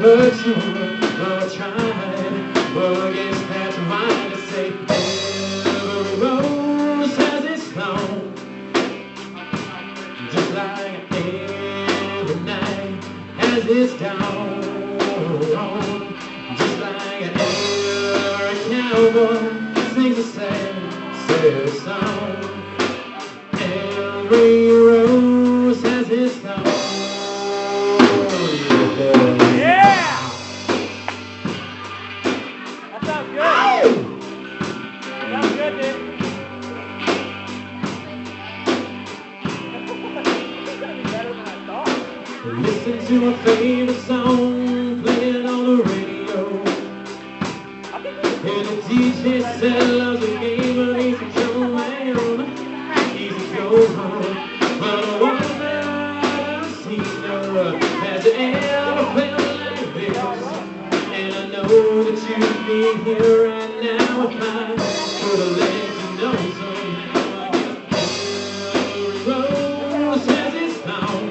hurt you, but I tried. Well, I guess that's right to say every rose has its thorn, just like every night has its dawn, just like every cowboy sings a sad song. Every rose has its thorn. Yeah! That sounds good. Sounds good, dude. It's gonna be better than I thought. Listen to my favorite song playing on the radio. And the DJ said love's a game of easy come round, easy go home. But a woman that I've seen has ever felt like this. And I know that you'd be here right now if I could have let you know somehow. Every rose has its thorn,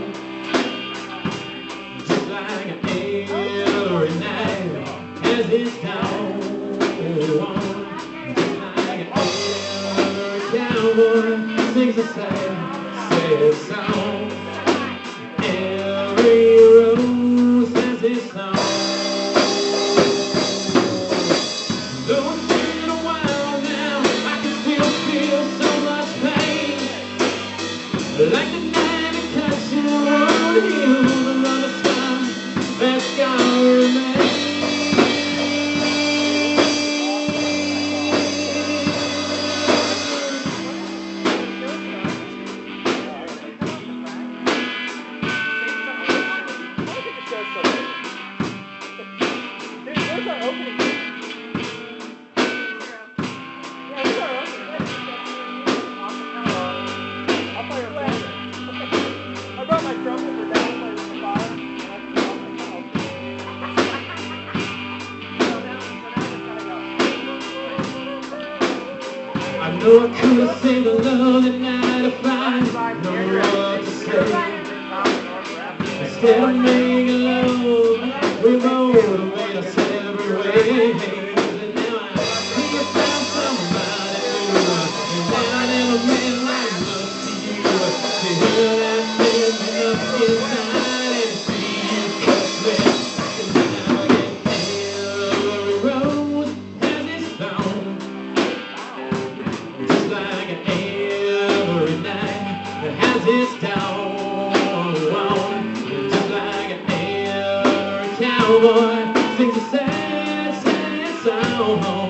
just like every night has its dawn. Just like every cowboy sings a sad song. Every rose has its thorn. Though it's been a while now, I can still feel so much pain. Like the night it cuts you won't heal, another scar that scar remains. I know I could have saved the love that night if I know what to say. Instead of making love, we motivate our separate ways. And now I see you found somebody new, and that I never meant like love to you. To hear that feeling up inside and see you cut with, and now again, every rose has its thorn. Just like every night that has its dawn. Just like every cowboy sings a sad, sad song.